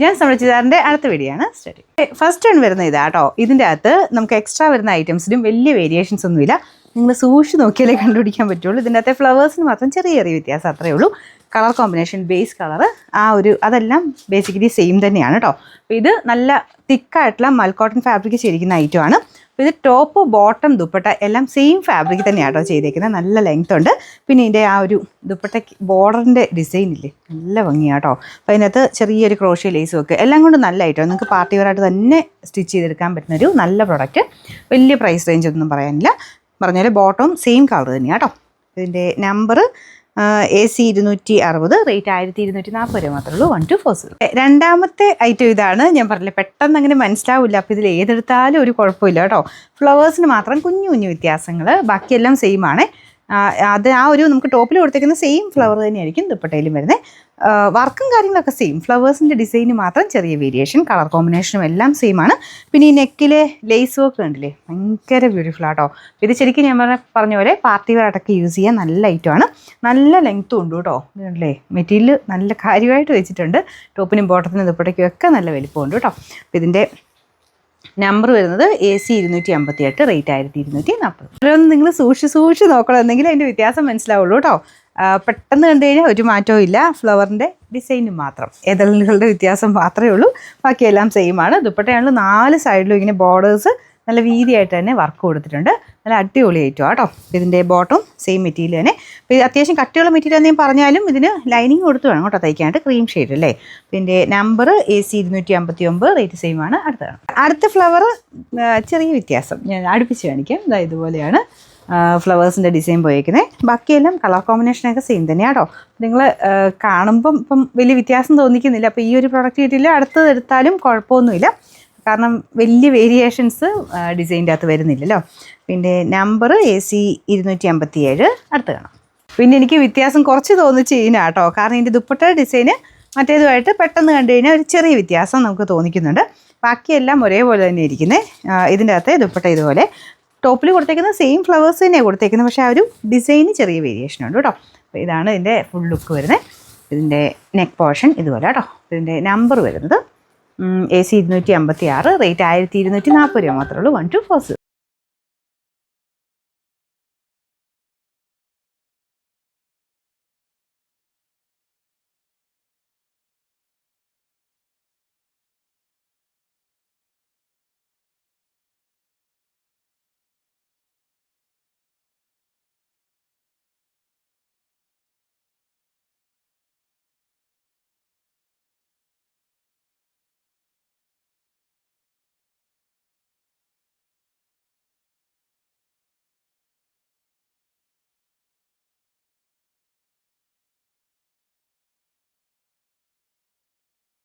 ഞാൻ സമരചിതാറിൻ്റെ അടുത്ത വീഡിയോ ആണ് സ്റ്റഡി. ഫസ്റ്റ് വൺ വരുന്ന ഇതാട്ടോ. ഇതിൻ്റെ അകത്ത് നമുക്ക് എക്സ്ട്രാ വരുന്ന ഐറ്റംസിലും വലിയ വേരിയേഷൻസ് ഒന്നുമില്ല. നിങ്ങൾ സൂക്ഷിച്ച് നോക്കിയാലേ കണ്ടുപിടിക്കാൻ പറ്റുള്ളൂ. ഇതിൻ്റെ അകത്തെ ഫ്ലവേഴ്സിന് മാത്രം ചെറിയ ചെറിയ വ്യത്യാസം അത്രയേ ഉള്ളൂ. കളർ കോമ്പിനേഷൻ, ബേസ് കളർ, അതെല്ലാം ബേസിക്കലി സെയിം തന്നെയാണ് കേട്ടോ. അപ്പോൾ ഇത് നല്ല തിക്കായിട്ടുള്ള മൽക്കോട്ടൺ ഫാബ്രിക് ചെയ്തിരിക്കുന്ന ഐറ്റമാണ്. അപ്പോൾ ഇത് ടോപ്പ്, ബോട്ടം, ദുപ്പട്ട എല്ലാം സെയിം ഫാബ്രിക് തന്നെയാണ് കേട്ടോ ചെയ്തേക്കുന്നത്. നല്ല ലെങ്ത് ഉണ്ട്. പിന്നെ ഇതിൻ്റെ ദുപ്പട്ടയ്ക്ക് ബോർഡറിൻ്റെ ഡിസൈൻ ഇല്ലേ, നല്ല ഭംഗിയാണ് കേട്ടോ. അപ്പോൾ അതിനകത്ത് ചെറിയൊരു ക്രോഷ്യ ലേസും ഒക്കെ എല്ലാം കൊണ്ട് നല്ല ഐറ്റം. നിങ്ങൾക്ക് പാർട്ടി വെയറായിട്ട് തന്നെ സ്റ്റിച്ച് ചെയ്തെടുക്കാൻ പറ്റുന്നൊരു നല്ല പ്രൊഡക്റ്റ്. വലിയ പ്രൈസ് റേഞ്ച് ഒന്നും പറയാനില്ല. പറഞ്ഞാൽ ബോട്ടം സെയിം കളർ തന്നെയാണ് കേട്ടോ. ഇതിൻ്റെ നമ്പർ AC 260, റേറ്റ് 1240 രൂപ മാത്രമേ ഉള്ളൂ. 1240. രണ്ടാമത്തെ ഐറ്റം ഇതാണ്. ഞാൻ പറഞ്ഞില്ല, പെട്ടെന്ന് അങ്ങനെ മനസ്സിലാവില്ല. അപ്പോൾ ഇതിൽ ഏതെടുത്താലും ഒരു കുഴപ്പമില്ല കേട്ടോ. ഫ്ലവേഴ്സിന് മാത്രം കുഞ്ഞു കുഞ്ഞു വ്യത്യാസങ്ങൾ, ബാക്കിയെല്ലാം സെയിം ആണ്. അത് നമുക്ക് ടോപ്പിൽ കൊടുത്തേക്കുന്ന സെയിം ഫ്ലവർ തന്നെയായിരിക്കും ദുപ്പട്ടയിലും വരുന്നത്. വർക്കും കാര്യങ്ങളൊക്കെ സെയിം. ഫ്ലവേഴ്സിൻ്റെ ഡിസൈന് മാത്രം ചെറിയ വേരിയേഷൻ, കളർ കോമ്പിനേഷനും എല്ലാം സെയിം ആണ്. പിന്നെ ഈ നെക്കിലെ ലേസ് വർക്ക് കണ്ടില്ലേ, ഭയങ്കര ബ്യൂട്ടിഫുൾ ആട്ടോ. ഇത് ശരിക്കും ഞാൻ പറഞ്ഞ പോലെ പാർട്ടി വെയറായിട്ടൊക്കെ യൂസ് ചെയ്യാൻ നല്ല ഐറ്റമാണ്. നല്ല ലെങ്ത്തും ഉണ്ട് കേട്ടോ. ഇതല്ലേ, മെറ്റീരിയൽ നല്ല കാര്യമായിട്ട് വെച്ചിട്ടുണ്ട്. ടോപ്പിനും ബോട്ടത്തിനും ദുപ്പട്ടയ്ക്കും ഒക്കെ നല്ല വലിപ്പമുണ്ട് കേട്ടോ. അപ്പോൾ ഇതിൻ്റെ നമ്പർ വരുന്നത് AC 258, റേറ്റ് 1240. അതൊന്ന് നിങ്ങൾ സൂക്ഷിച്ച് നോക്കണം, എന്നെങ്കിൽ അതിൻ്റെ വ്യത്യാസം മനസ്സിലാവുള്ളൂ കേട്ടോ. പെട്ടെന്ന് കണ്ടു കഴിഞ്ഞാൽ ഒരു മാറ്റവും ഇല്ല. ഫ്ലവറിൻ്റെ ഡിസൈനും മാത്രം, ഏതെല്ലുകളുടെ വ്യത്യാസം മാത്രമേ ഉള്ളൂ. ബാക്കിയെല്ലാം സെയിം ആണ്. ദുപ്പട്ടയാണെങ്കിൽ 4 സൈഡിലും ഇങ്ങനെ ബോർഡേഴ്സ് നല്ല വീതിയായിട്ട് തന്നെ വർക്ക് കൊടുത്തിട്ടുണ്ട്. നല്ല അടിപൊളി ഐറ്റം കേട്ടോ. ഇതിൻ്റെ ബോട്ടം സെയിം മെറ്റീരിയൽ തന്നെ. അപ്പോൾ ഇത് അത്യാവശ്യം കട്ടിയുള്ള മെറ്റീരിയൽ എന്ന് പറഞ്ഞാലും ഇതിന് ലൈനിങ് കൊടുത്ത് വേണം കേട്ടോ തയ്ക്കാനായിട്ട്. ക്രീം ഷെയ്ഡ് അല്ലേ. ഇതിൻ്റെ നമ്പർ AC 259, റേറ്റ് സെയിം ആണ്. അടുത്ത ഫ്ലവർ ചെറിയ വ്യത്യാസം ഞാൻ അടുപ്പിച്ച് കാണിക്കാം. ഇതുപോലെയാണ് ഫ്ലവേഴ്സിൻ്റെ ഡിസൈൻ പോയേക്കുന്നത്. ബാക്കിയെല്ലാം കളർ കോമ്പിനേഷനൊക്കെ സെയിം തന്നെയാണ് കേട്ടോ. നിങ്ങൾ കാണുമ്പം ഇപ്പം വലിയ വ്യത്യാസം തോന്നിക്കുന്നില്ല. അപ്പോൾ ഈ ഒരു പ്രൊഡക്റ്റ് കിട്ടിയില്ല, അടുത്തത് എടുത്താലും കുഴപ്പമൊന്നുമില്ല. കാരണം വലിയ വേരിയേഷൻസ് ഡിസൈൻ്റെ അകത്ത് വരുന്നില്ലല്ലോ. പിന്നെ നമ്പർ AC 257, അടുത്ത് കാണാം. പിന്നെ എനിക്ക് വ്യത്യാസം കുറച്ച് തോന്നിച്ച് കഴിഞ്ഞാൽ കേട്ടോ. കാരണം ഇതിൻ്റെ ദുപ്പട്ട ഡിസൈന് മറ്റേതുമായിട്ട് പെട്ടെന്ന് കണ്ടു കഴിഞ്ഞാൽ ഒരു ചെറിയ വ്യത്യാസം നമുക്ക് തോന്നിക്കുന്നുണ്ട്. ബാക്കിയെല്ലാം ഒരേപോലെ തന്നെ ഇരിക്കുന്നത്. ഇതിൻ്റെ അകത്ത് ദുപ്പട്ട ഇതുപോലെ ടോപ്പിൽ കൊടുത്തേക്കുന്നത് സെയിം ഫ്ലവേഴ്സ് തന്നെയാണ് കൊടുത്തേക്കുന്നത്. പക്ഷേ ഡിസൈന് ചെറിയ വേരിയേഷൻ ഉണ്ട് കേട്ടോ. അപ്പോൾ ഇതാണ് ഇതിൻ്റെ ഫുൾ ലുക്ക് വരുന്നത്. ഇതിൻ്റെ നെക്ക് പോർഷൻ ഇതുപോലെ കേട്ടോ. ഇതിൻ്റെ നമ്പർ വരുന്നത് AC 256, റേറ്റ് 1240 രൂപ മാത്രമേ ഉള്ളൂ. 1240.